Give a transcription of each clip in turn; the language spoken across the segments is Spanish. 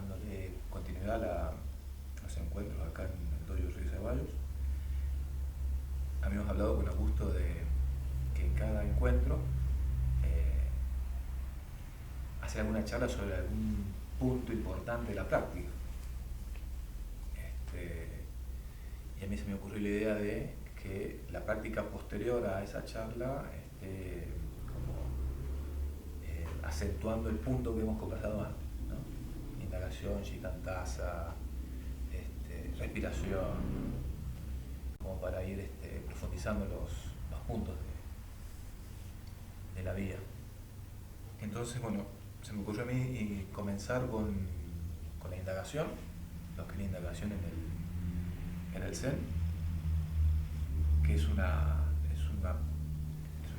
dándole continuidad a los encuentros acá en el Dojo Río Ceballos. Habíamos hablado con Augusto de que en cada encuentro hacer alguna charla sobre algún punto importante de la práctica. Y a mí se me ocurrió la idea de que la práctica posterior a esa charla acentuando el punto que hemos conversado antes, ¿no? Indagación, shikantaza, respiración, como para ir profundizando los puntos de la vía. Entonces, bueno, se me ocurrió a mí comenzar con la indagación, lo que es la indagación en el Zen, que es una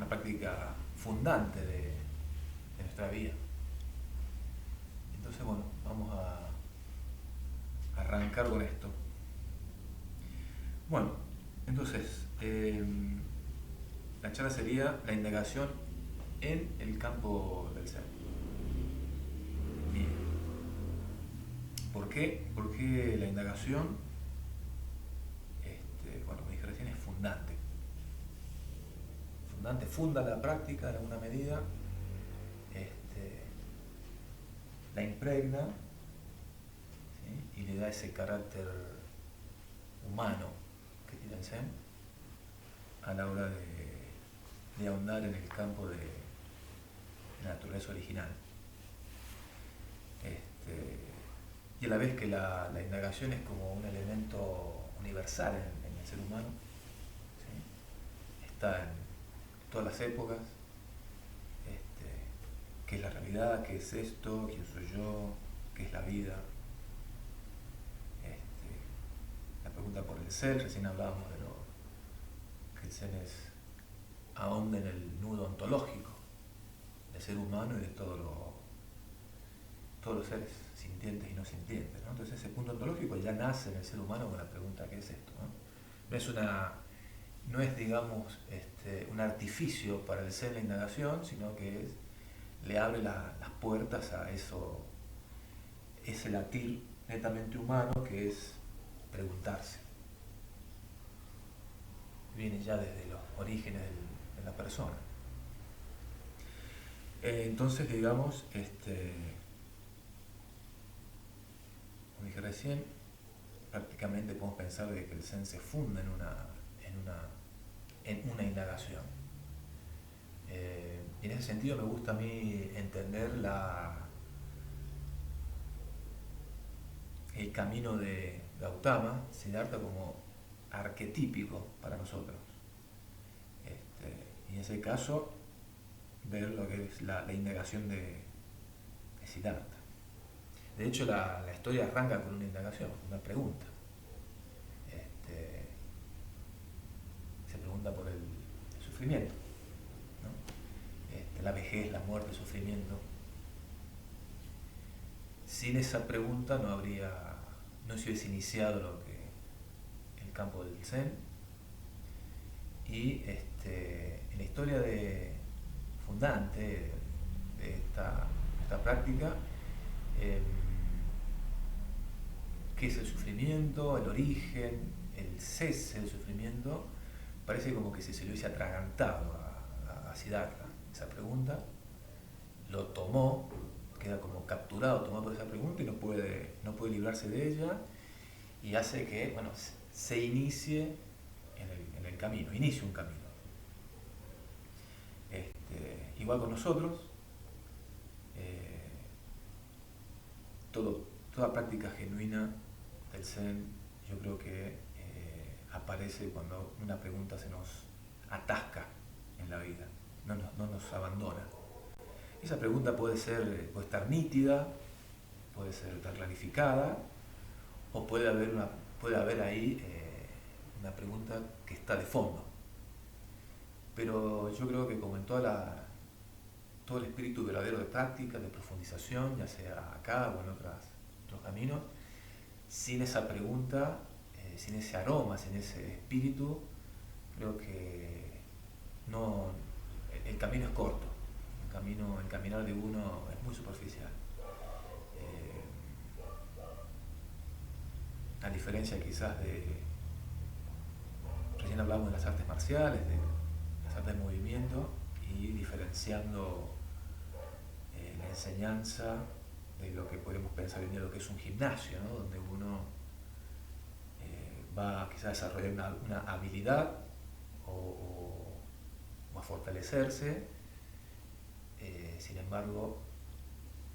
práctica fundante de nuestra vida. Entonces, bueno, vamos a arrancar con esto. Bueno, entonces, la charla sería la indagación en el campo del Zen. Bien. ¿Por qué? Porque la indagación, bueno, como dije recién, es fundante. Funda la práctica en alguna medida, la impregna, ¿sí? Y le da ese carácter humano que tiene el Zen a la hora de ahondar en el campo de la naturaleza original. Y a la vez que la indagación es como un elemento universal en el ser humano, ¿sí? Está en todas las épocas, qué es la realidad, qué es esto, quién soy yo, qué es la vida. La pregunta por el ser, recién hablábamos de que el Zen es ahonda en el nudo ontológico del ser humano y de todos los seres sintientes y no sintientes, ¿no? Entonces ese punto ontológico ya nace en el ser humano con la pregunta ¿qué es esto? No es digamos un artificio para el Zen la indagación, sino que le abre las puertas a ese latir netamente humano que es preguntarse. Viene ya desde los orígenes de la persona. Entonces, digamos, como dije recién, prácticamente podemos pensar de que el Zen se funda en una indagación. Y en ese sentido me gusta a mí entender el camino de Gautama, Siddhartha, como arquetípico para nosotros. Y en ese caso, ver lo que es la indagación de Siddhartha. De hecho, la historia arranca con una indagación, una pregunta. Se pregunta por el sufrimiento, ¿no? La vejez, la muerte, el sufrimiento. Sin esa pregunta no se hubiese iniciado el campo del Zen. Y en la historia fundante de esta práctica, qué es el sufrimiento, el origen, el cese del sufrimiento, parece como que se le hubiese atragantado a Siddhartha esa pregunta, lo tomó, queda como capturado, tomado por esa pregunta y no puede librarse de ella, y hace que, bueno, se inicie en el camino, inicia un camino. Igual con nosotros, toda práctica genuina del Zen, yo creo que aparece cuando una pregunta se nos atasca en la vida, no nos abandona. Esa pregunta puede estar nítida, puede estar clarificada, o puede haber ahí una pregunta que está de fondo. Pero yo creo que como en todo el espíritu verdadero de práctica, de profundización, ya sea acá o en otros caminos, sin esa pregunta, sin ese aroma, sin ese espíritu, creo que el camino es corto, el caminar de uno es muy superficial. diferencia quizás recién hablamos de las artes marciales, de las artes de movimiento, y diferenciando la enseñanza de lo que podemos pensar hoy en día, lo que es un gimnasio, ¿no? Donde uno va quizás a desarrollar una habilidad o a fortalecerse. Sin embargo,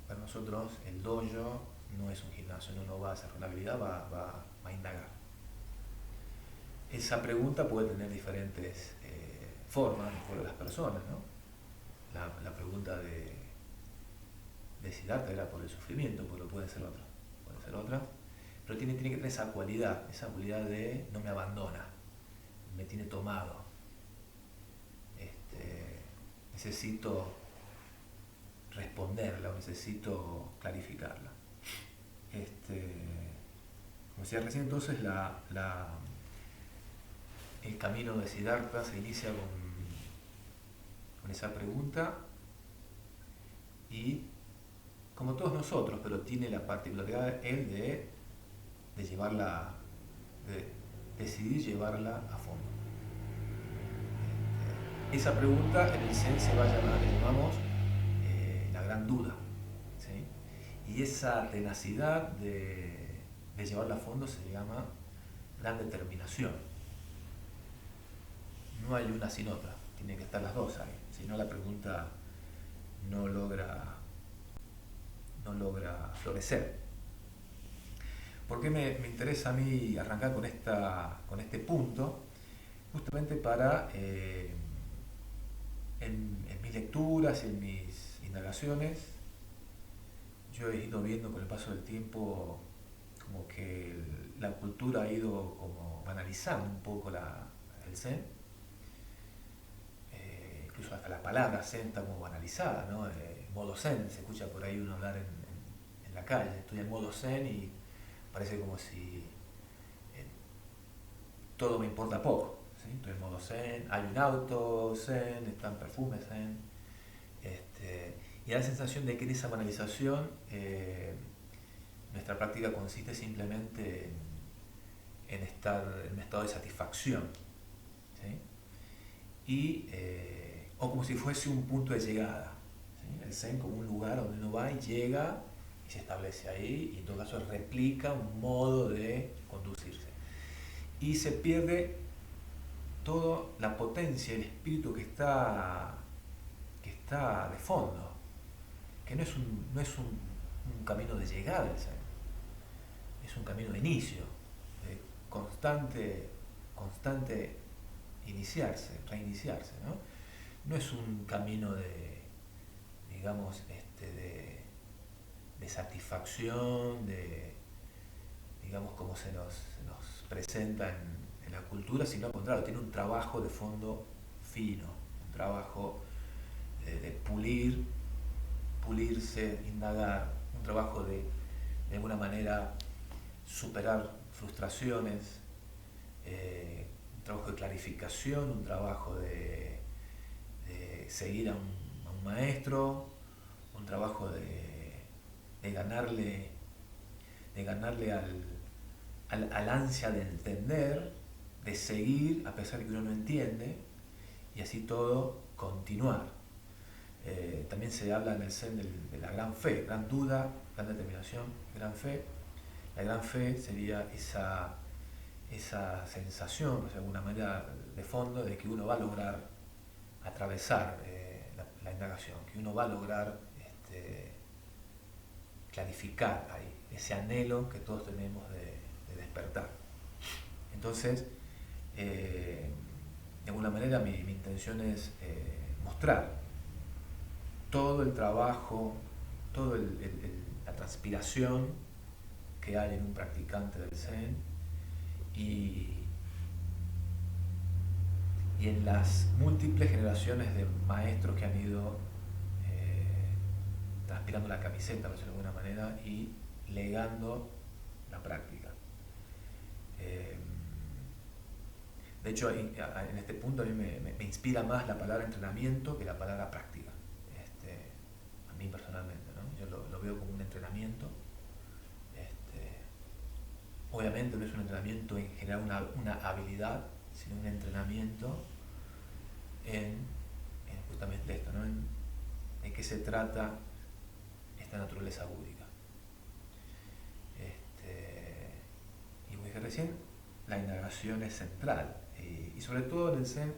para nosotros el dojo no es un gimnasio, uno no va a desarrollar una habilidad, va a indagar. Esa pregunta puede tener diferentes formas de acuerdo a las personas, ¿no? La pregunta de Siddhartha era por el sufrimiento, pero puede ser otra, pero tiene que tener esa cualidad de no me abandona, me tiene tomado, necesito responderla o necesito clarificarla. Como decía recién, entonces el camino de Siddhartha se inicia con esa pregunta, y como todos nosotros, pero tiene la particularidad él de llevarla, de decidir llevarla a fondo. Esa pregunta en el Zen se va a llamar, le llamamos la gran duda, ¿sí? Y esa tenacidad de llevarla a fondo se llama gran determinación. No hay una sin otra, tienen que estar las dos ahí, si no la pregunta no logra florecer. ¿Por qué me interesa a mí arrancar con este punto? Justamente para, en mis lecturas y en mis indagaciones, yo he ido viendo con el paso del tiempo como que la cultura ha ido como banalizando un poco el Zen. Incluso hasta la palabra Zen está como banalizada, ¿no? Modo Zen, se escucha por ahí uno hablar en la calle, estoy en modo Zen y parece como si todo me importa poco, ¿sí? Estoy en modo Zen, hay un auto Zen, están perfumes Zen, y da la sensación de que en esa banalización nuestra práctica consiste simplemente en estar en un estado de satisfacción, ¿sí? O como si fuese un punto de llegada, ¿sí? El Zen como un lugar donde uno va y llega y se establece ahí, y en todo caso replica un modo de conducirse. Y se pierde toda la potencia, el espíritu que está de fondo, que no es un camino de llegada del Zen, es un camino de inicio, de constante iniciarse, reiniciarse, ¿no? No es un camino digamos, de satisfacción, digamos, como se nos presenta en la cultura, sino al contrario, tiene un trabajo de fondo fino, un trabajo de pulirse, indagar, un trabajo de alguna manera superar frustraciones, un trabajo de clarificación, un trabajo de seguir a un maestro, un trabajo de ganarle al ansia de entender, de seguir a pesar de que uno no entiende, y así todo continuar. También se habla en el Zen de la gran fe, gran duda, gran determinación, gran fe. La gran fe sería esa sensación, pues, de alguna manera, de fondo, de que uno va a lograr atravesar la indagación, que uno va a lograr clarificar ahí, ese anhelo que todos tenemos de despertar. Entonces, de alguna manera mi intención es mostrar todo el trabajo, toda la transpiración que hay en un practicante del Zen, y en las múltiples generaciones de maestros que han ido transpirando la camiseta, por decirlo de alguna manera, y legando la práctica. De hecho, en este punto a mí me inspira más la palabra entrenamiento que la palabra práctica, a mí personalmente, ¿no? Yo lo veo como un entrenamiento, obviamente no es un entrenamiento en generar una habilidad, sino un entrenamiento en justamente esto, ¿no? En qué se trata esta naturaleza búdica. Y como dije recién, la indagación es central. Y sobre todo en el Zen,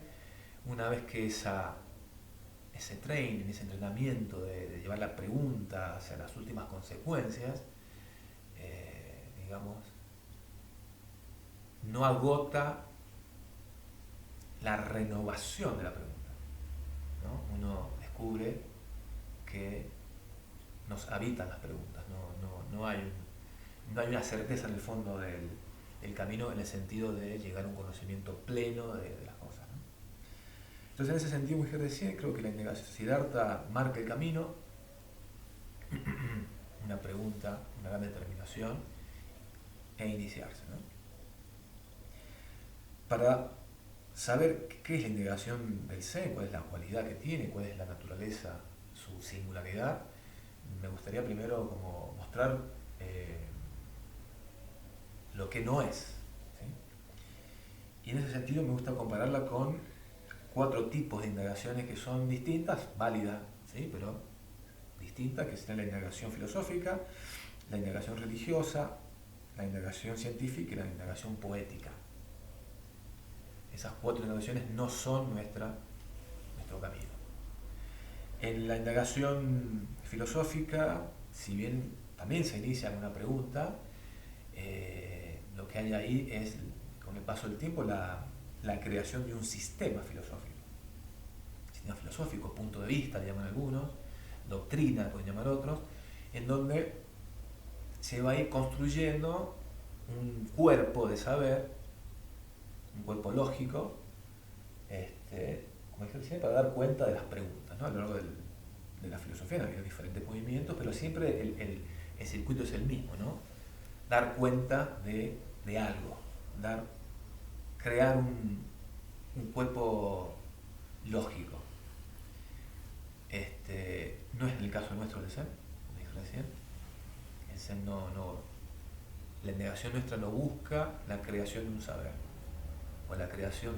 una vez que ese training, ese entrenamiento de llevar la pregunta hacia las últimas consecuencias, digamos, no agota la renovación de la pregunta, ¿no? Uno descubre que nos habitan las preguntas, no hay una certeza en el fondo del camino en el sentido de llegar a un conocimiento pleno de las cosas, ¿no? Entonces, en ese sentido, como dije recién, creo que la indagación Siddhartha marca el camino, una pregunta, una gran determinación e iniciarse, ¿no? Para saber qué es la indagación del Zen, cuál es la cualidad que tiene, cuál es la naturaleza, su singularidad, me gustaría primero como mostrar lo que no es, ¿sí? Y en ese sentido me gusta compararla con 4 tipos de indagaciones que son distintas, válidas, ¿sí? Pero distintas, que serían la indagación filosófica, la indagación religiosa, la indagación científica y la indagación poética. Esas 4 indagaciones no son nuestro camino. En la indagación filosófica, si bien también se inicia con una pregunta, lo que hay ahí es, con el paso del tiempo, la creación de un sistema filosófico. Sistema filosófico, punto de vista, le llaman algunos, doctrina, pueden llamar otros, en donde se va a ir construyendo un cuerpo de saber, un cuerpo lógico, como dije recién, para dar cuenta de las preguntas, ¿no? A lo largo de la filosofía han habido diferentes movimientos, pero siempre el circuito es el mismo, ¿no? Dar cuenta de algo, crear un cuerpo lógico. No es el caso nuestro del Zen, como dije recién. El Zen la indagación nuestra no busca la creación de un saber o la creación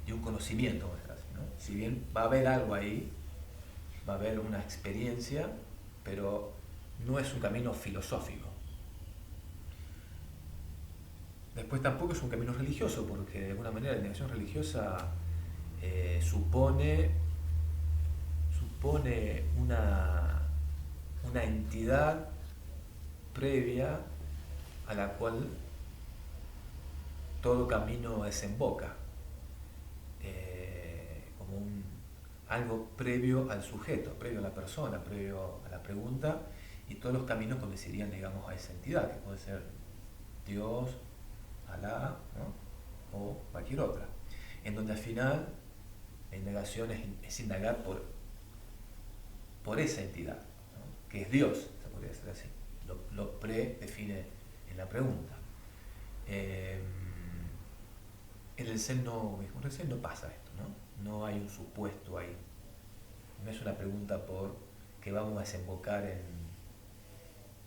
de un conocimiento, ¿no? Si bien va a haber algo ahí, va a haber una experiencia, pero no es un camino filosófico. Después tampoco es un camino religioso, porque de alguna manera la indagación religiosa supone una entidad previa a la cual todo camino desemboca, como algo previo al sujeto, previo a la persona, previo a la pregunta, y todos los caminos conducirían, digamos, a esa entidad, que puede ser Dios, Alá, ¿no? O cualquier otra, en donde al final la indagación es indagar por esa entidad, ¿no? Que es Dios, se podría decir así, lo predefine en la pregunta. En el Zen no pasa esto, ¿no? No hay un supuesto ahí, no es una pregunta por que vamos a desembocar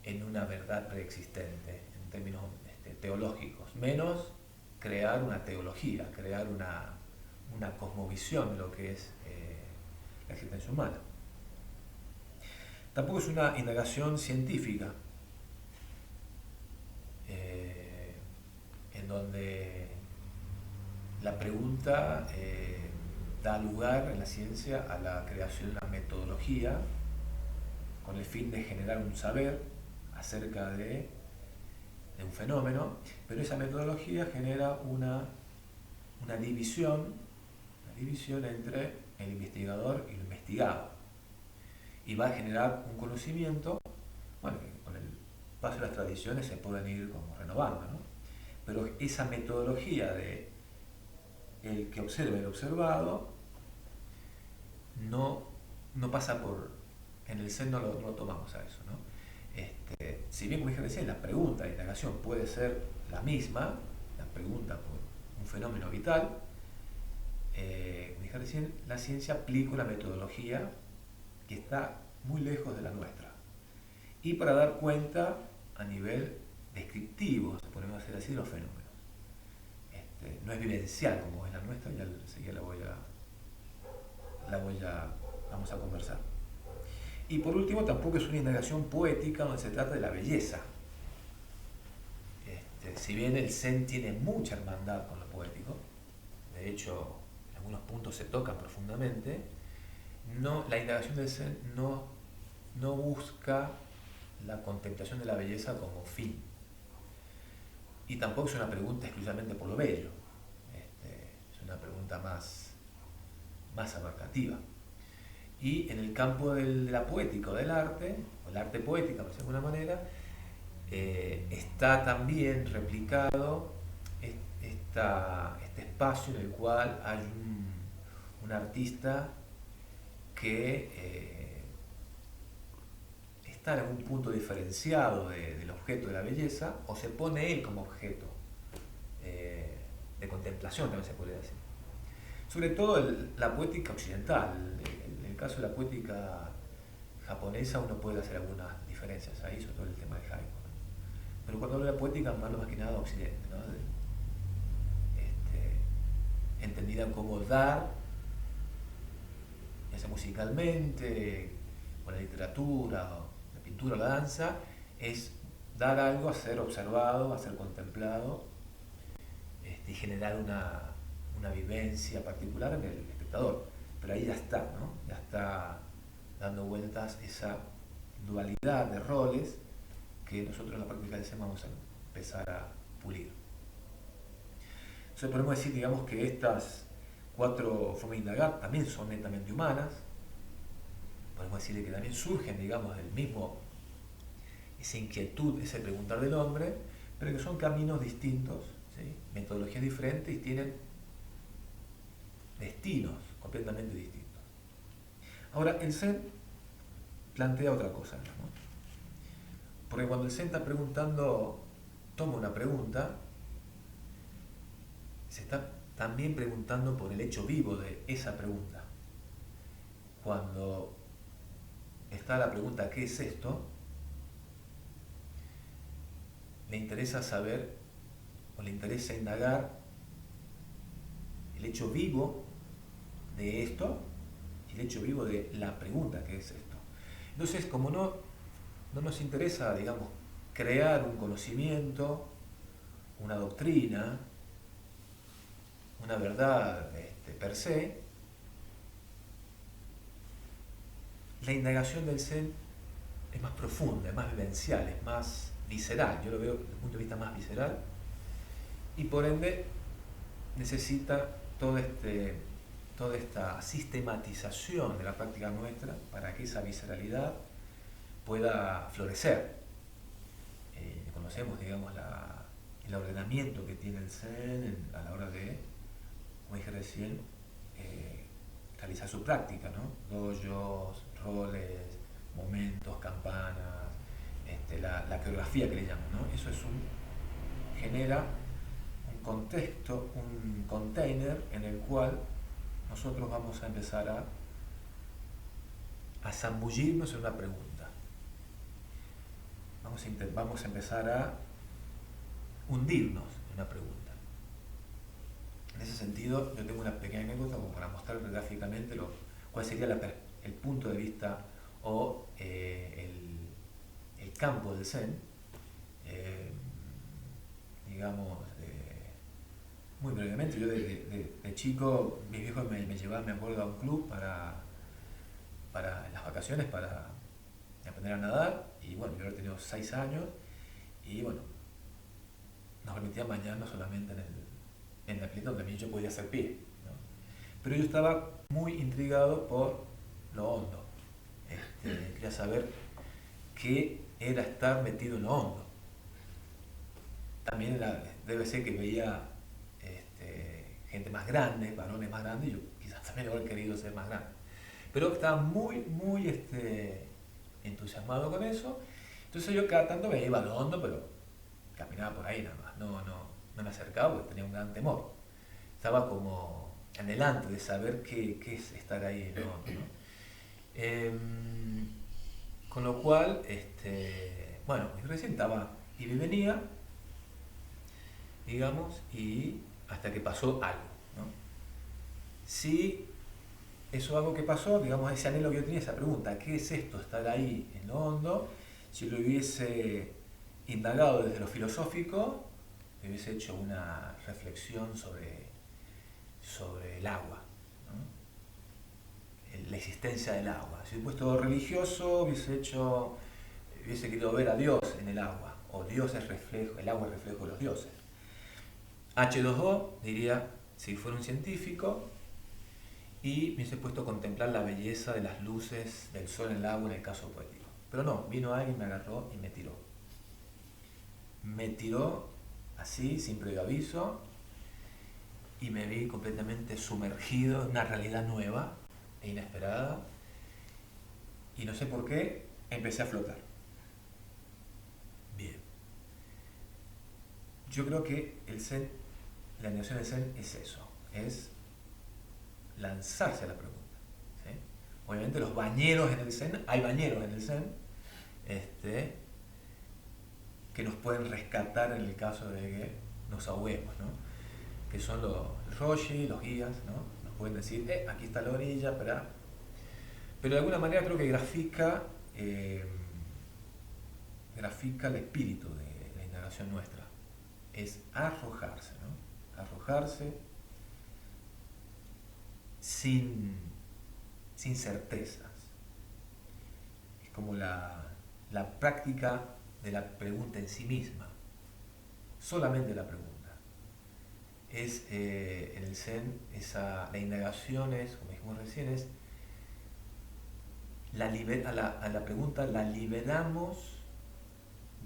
en una verdad preexistente en términos teológicos, menos crear una teología, crear una cosmovisión de lo que es la existencia humana. Tampoco es una indagación científica, en donde la pregunta da lugar en la ciencia a la creación de una metodología con el fin de generar un saber acerca de un fenómeno, pero esa metodología genera una división entre el investigador y lo investigado, y va a generar un conocimiento, bueno, que con el paso de las tradiciones se pueden ir como renovando, ¿no? Pero esa metodología de el que observa el observado no pasa por, en el Zen no lo tomamos a eso, ¿no? Si bien, como dije recién, la pregunta, la indagación puede ser la misma, la pregunta por un fenómeno vital, como dije recién, la ciencia aplica una metodología que está muy lejos de la nuestra, y para dar cuenta a nivel descriptivo, se podemos decir así, de los fenómenos. No es vivencial como es la nuestra, ya enseguida vamos a conversar. Y por último, tampoco es una indagación poética donde se trata de la belleza. Si bien el Zen tiene mucha hermandad con lo poético, de hecho, en algunos puntos se tocan profundamente, la indagación del Zen no busca la contemplación de la belleza como fin. Y tampoco es una pregunta exclusivamente por lo bello. Es una pregunta más abarcativa. Y en el campo de la poética o del arte, o el arte poética, por decirlo de alguna manera, está también replicado este espacio en el cual hay un artista que está en algún punto diferenciado del objeto de la belleza, o se pone él como objeto de contemplación, también se podría decir. Sobre todo la poética occidental. En el caso de la poética japonesa uno puede hacer algunas diferencias ahí, sobre todo el tema de haiku, ¿no? Pero cuando hablo de la poética hablo más que nada de occidente, ¿no? Entendida como dar, ya sea musicalmente, o la literatura, o la pintura o la danza, es dar algo a ser observado, a ser contemplado, y generar una vivencia particular en el espectador. Pero ahí ya está, ¿no? Ya está dando vueltas esa dualidad de roles que nosotros en la práctica del Zen vamos a empezar a pulir. Entonces podemos decir, digamos, que estas 4 formas de indagar también son netamente humanas. Podemos decir que también surgen, digamos, del mismo, esa inquietud, ese preguntar del hombre, pero que son caminos distintos, ¿sí? Metodologías diferentes y tienen destinos completamente distintos. Ahora, el Zen plantea otra cosa, ¿no? Porque cuando el Zen está preguntando, toma una pregunta, se está también preguntando por el hecho vivo de esa pregunta. Cuando está la pregunta ¿qué es esto?, le interesa saber o le interesa indagar el hecho vivo de esto y el hecho vivo de la pregunta ¿qué es esto? Entonces, como no nos interesa, digamos, crear un conocimiento, una doctrina, una verdad per se, la indagación del Zen es más profunda, es más vivencial, es más visceral. Yo lo veo desde el punto de vista más visceral y por ende necesita toda esta sistematización de la práctica nuestra para que esa visceralidad pueda florecer. Conocemos, digamos, el ordenamiento que tiene el Zen a la hora de, como dije recién, realizar su práctica, ¿no? Dojos, roles, momentos, campanas, la coreografía que le llaman, ¿no? Eso genera un contexto, un container en el cual nosotros vamos a empezar a zambullirnos en una pregunta. Vamos a empezar a hundirnos en una pregunta. En ese sentido, yo tengo una pequeña anécdota como para mostrar gráficamente cuál sería el punto de vista o el campo del Zen. Digamos, muy brevemente, yo de chico, mis viejos me llevaban, me acuerdo, a un club para en las vacaciones para aprender a nadar, y bueno, yo había tenido 6 años, y bueno, nos permitían bañarnos solamente en la pileta donde yo podía hacer pie, ¿no? Pero yo estaba muy intrigado por lo hondo. Quería saber qué era estar metido en lo hondo. También debe ser que veía gente más grande, varones más grandes, y yo quizás también habría querido ser más grande. Pero estaba muy, muy entusiasmado con eso. Entonces yo cada tanto me iba a lo hondo, pero caminaba por ahí nada más. No me acercaba porque tenía un gran temor. Estaba como anhelante de saber qué es estar ahí en lo hondo, ¿no? Con lo cual, bueno, yo recién estaba Y me venía, digamos, y hasta que pasó algo, ¿no? Si eso algo que pasó, digamos, ese anhelo que yo tenía, esa pregunta, ¿qué es esto? Estar ahí en lo hondo, si lo hubiese indagado desde lo filosófico, me hubiese hecho una reflexión sobre el agua, ¿no? La existencia del agua. Si hubiese puesto religioso, hubiese querido ver a Dios en el agua, o Dios es reflejo, el agua es reflejo de los dioses. H2O diría, si fuera un científico, y me hubiese puesto a contemplar la belleza de las luces del sol en el agua en el caso poético. Pero no, vino alguien, me agarró y me tiró. Me tiró así, sin previo aviso, y me vi completamente sumergido en una realidad nueva e inesperada, y no sé por qué empecé a flotar. Bien. Yo creo que el Zen, la negación del Zen es eso, es lanzarse a la pregunta. ¿Sí? Obviamente los bañeros en el Zen, hay bañeros en el Zen, que nos pueden rescatar en el caso de que nos ahoguemos, ¿no? Que son los Roshi, los guías, ¿no? Nos pueden decir, aquí está la orilla, pero de alguna manera creo que grafica el espíritu de la indagación nuestra. Es arrojarse, ¿no? Arrojarse sin certezas. Es como la práctica de la pregunta en sí misma. Solamente la pregunta. Es en el Zen, la indagación es, como dijimos recién, es a la pregunta la liberamos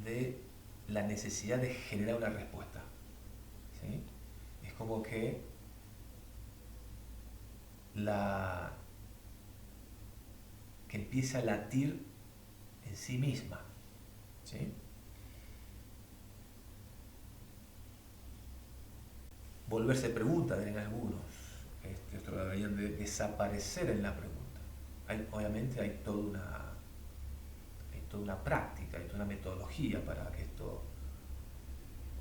de la necesidad de generar una respuesta. ¿Sí? Es como que que empieza a latir en sí misma. ¿Sí? Volverse pregunta, dirían algunos. Esto lo deberían de desaparecer en la pregunta. Obviamente hay toda una práctica, hay toda una metodología para que esto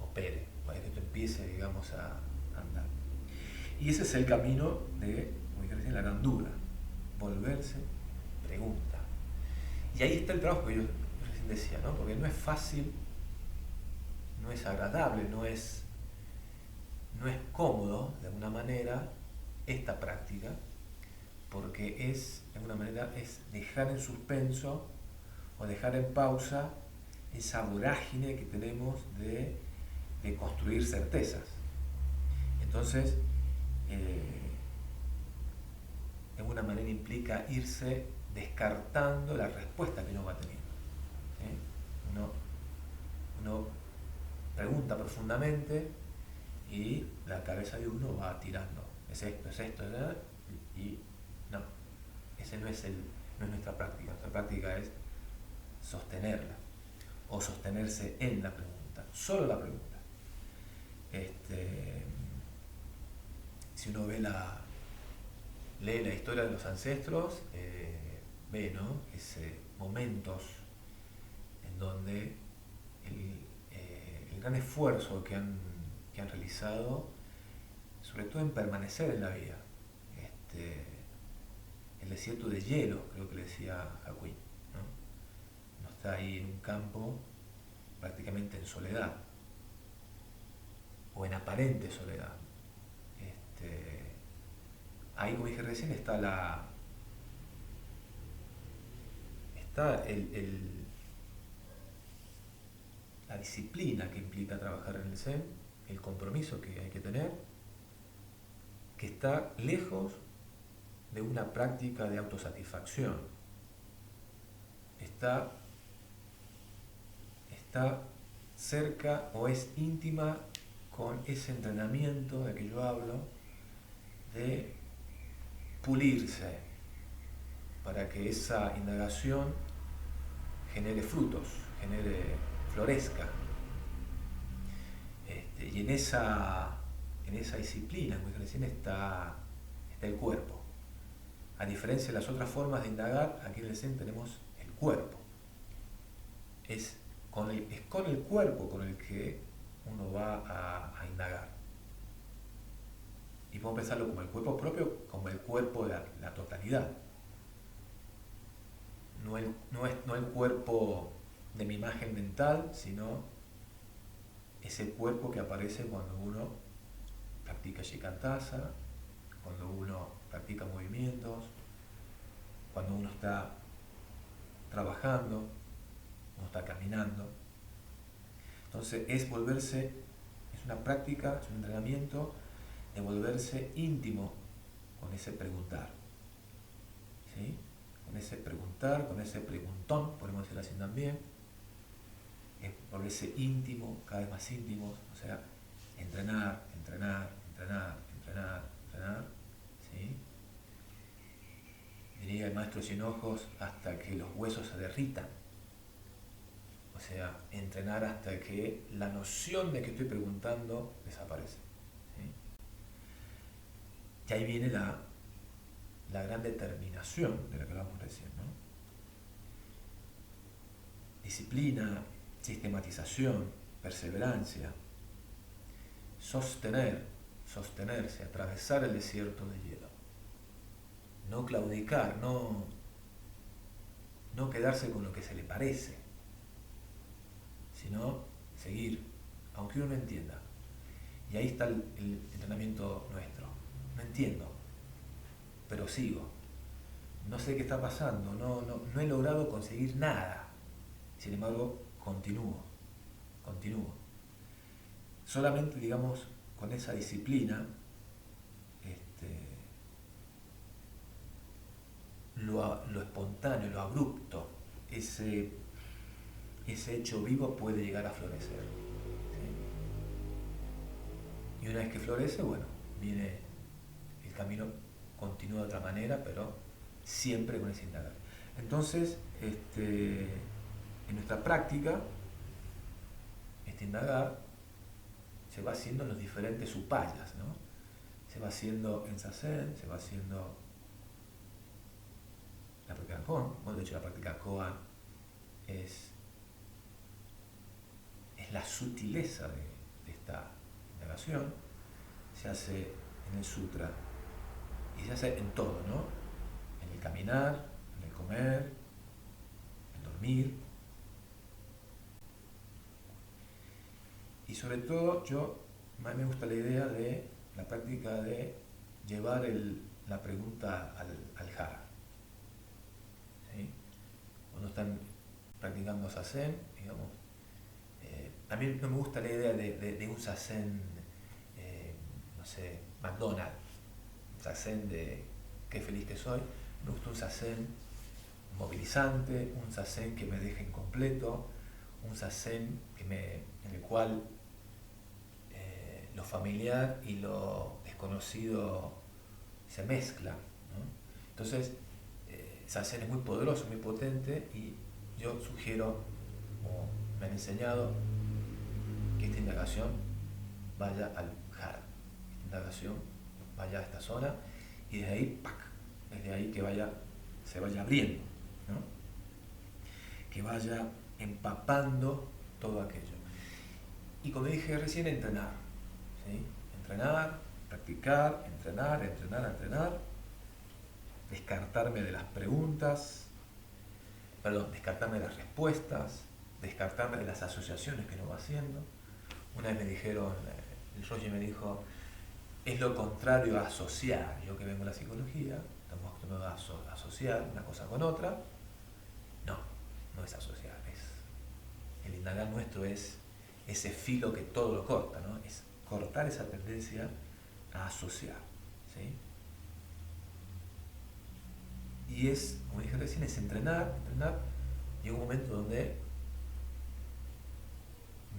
opere, para que esto empiece, digamos, a andar. Y ese es el camino de, como dije recién, la grandura. Volverse pregunta. Y ahí está el trabajo que yo recién decía, ¿no? Porque no es fácil, no es agradable, no es cómodo, de alguna manera, esta práctica, porque de alguna manera, es dejar en suspenso o dejar en pausa esa vorágine que tenemos de construir certezas. Entonces, de alguna manera implica irse descartando la respuesta que uno va teniendo. Uno pregunta profundamente y la cabeza de uno va tirando. Es esto, ¿verdad? Y no, ese no es nuestra práctica. Nuestra práctica es sostenerla o sostenerse en la pregunta, solo la pregunta. Si uno lee la historia de los ancestros, ve, ¿no? Momentos en donde el gran esfuerzo que han realizado, sobre todo en permanecer en la vida. El desierto de hielo, creo que le decía a Quinn, ¿no? No está ahí en un campo prácticamente en soledad, o en aparente soledad. Ahí, como dije recién, está la disciplina que implica trabajar en el Zen, el compromiso que hay que tener, que está lejos de una práctica de autosatisfacción. Está cerca o es íntima con ese entrenamiento de que yo hablo, de pulirse para que esa indagación genere frutos, florezca. Y en esa disciplina, como dije recién, está el cuerpo. A diferencia de las otras formas de indagar, aquí en el Zen tenemos el cuerpo. Es es con el cuerpo con el que uno va a indagar. Y podemos pensarlo como el cuerpo propio, como el cuerpo de la totalidad. No el cuerpo de mi imagen mental, sino ese cuerpo que aparece cuando uno practica Shikantaza, cuando uno practica movimientos, cuando uno está trabajando, uno está caminando. Entonces es una práctica, es un entrenamiento de volverse íntimo con ese preguntar. ¿Sí? Con ese preguntar, con ese preguntón, podemos decirlo así también. Es volverse íntimo, cada vez más íntimos, o sea, entrenar, entrenar, entrenar, entrenar, entrenar, ¿sí? Diría el maestro Sin Ojos, hasta que los huesos se derritan. O sea, entrenar hasta que la noción de que estoy preguntando desaparece. ¿Sí? Y ahí viene la gran determinación de la que hablamos recién, ¿no? Disciplina, sistematización, perseverancia, sostenerse, atravesar el desierto de hielo. No claudicar, no quedarse con lo que se le parece, sino seguir, aunque uno no entienda. Y ahí está el entrenamiento nuestro. No entiendo, pero sigo. No sé qué está pasando, no he logrado conseguir nada. Sin embargo, continúo. Solamente, digamos, con esa disciplina, lo espontáneo, lo abrupto, ese hecho vivo puede llegar a florecer. ¿Sí? Y una vez que florece, bueno, viene el camino, continúa de otra manera, pero siempre con ese indagar. Entonces, en nuestra práctica, este indagar se va haciendo en los diferentes upayas, ¿no? Se va haciendo en Zazen, se va haciendo la práctica Koan. Bueno, de hecho la práctica Koan es la sutileza de esta indagación. Se hace en el sutra y se hace en todo, ¿no? En el caminar, en el comer, en el dormir. Y sobre todo, a mí me gusta la idea de la práctica de llevar la pregunta al jhara. ¿Sí? Cuando están practicando Zazen, digamos, a mí no me gusta la idea de un Zazen, no sé, McDonald's, un Zazen de qué feliz que soy. Me gusta un Zazen movilizante, un Zazen que me deje incompleto, un Zazen en el cual lo familiar y lo desconocido se mezclan, ¿no? Entonces, Zazen es muy poderoso, muy potente, y yo sugiero, como me han enseñado, que esta indagación vaya al jhara, esta indagación vaya a esta zona, y desde ahí, desde ahí se vaya abriendo, ¿no? Que vaya empapando todo aquello. Y como dije recién, entrenar, ¿sí? Entrenar, practicar, entrenar, descartarme de las preguntas, descartarme de las respuestas, descartarme de las asociaciones que uno va haciendo. Una vez me dijeron, el Roshi me dijo, es lo contrario a asociar. Yo que vengo de la psicología, estamos acostumbrados a asociar una cosa con otra. No es asociar, el indagar nuestro es ese filo que todo lo corta, ¿no? Es cortar esa tendencia a asociar, ¿sí? Y como dije recién, es entrenar. Llega un momento donde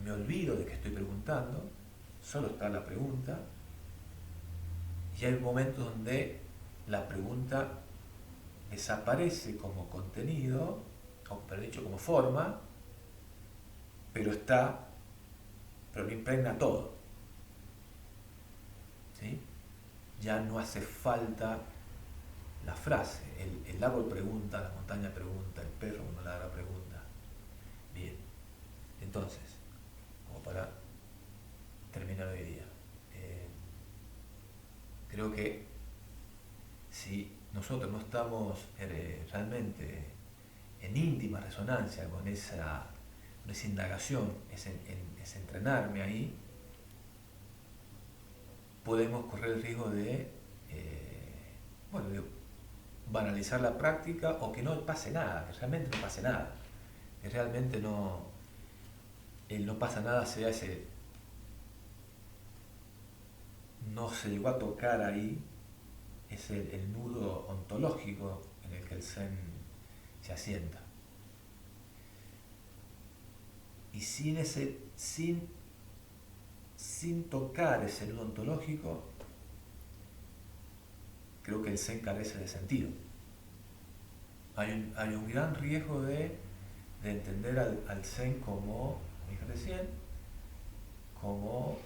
me olvido de que estoy preguntando, solo está la pregunta, y hay momentos donde la pregunta desaparece como contenido, o pero dicho como forma, pero lo impregna todo. ¿Sí? Ya no hace falta la frase, el árbol pregunta, la montaña pregunta, el perro cuando ladra pregunta. Bien. Entonces, como para terminar hoy día, creo que si nosotros no estamos realmente en íntima resonancia con esa indagación, ese entrenarme ahí, podemos correr el riesgo de banalizar la práctica o que no pase nada, que realmente no pase nada, que realmente el no pasa nada sea ese, no se llegó a tocar ahí, es el nudo ontológico en el que el Zen se asienta. Y sin tocar ese nudo ontológico, creo que el Zen carece de sentido. Hay un gran riesgo de entender al Zen como dije recién, como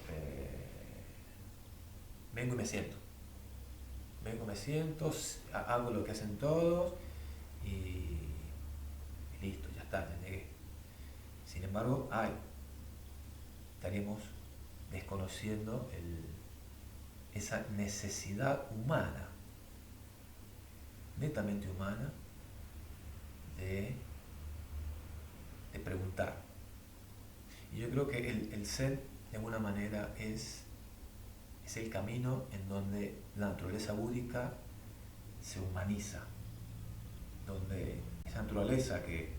vengo y me siento. Vengo, me siento, hago lo que hacen todos y listo, ya está, ya llegué. Sin embargo, estaríamos desconociendo esa necesidad humana, netamente humana, de preguntar. Y yo creo que el Zen, de alguna manera, es el camino en donde la naturaleza búdica se humaniza, donde esa naturaleza que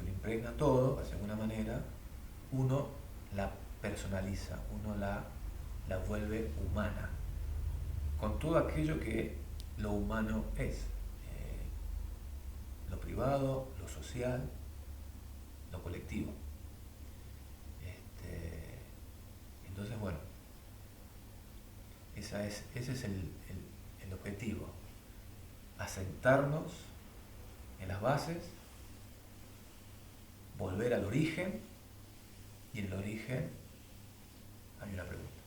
lo impregna todo, de alguna manera, uno la personaliza, uno la vuelve humana, con todo aquello que lo humano es, lo privado, lo social, lo colectivo. Entonces, bueno, ese es el objetivo, asentarnos en las bases, volver al origen, y en el origen hay una pregunta.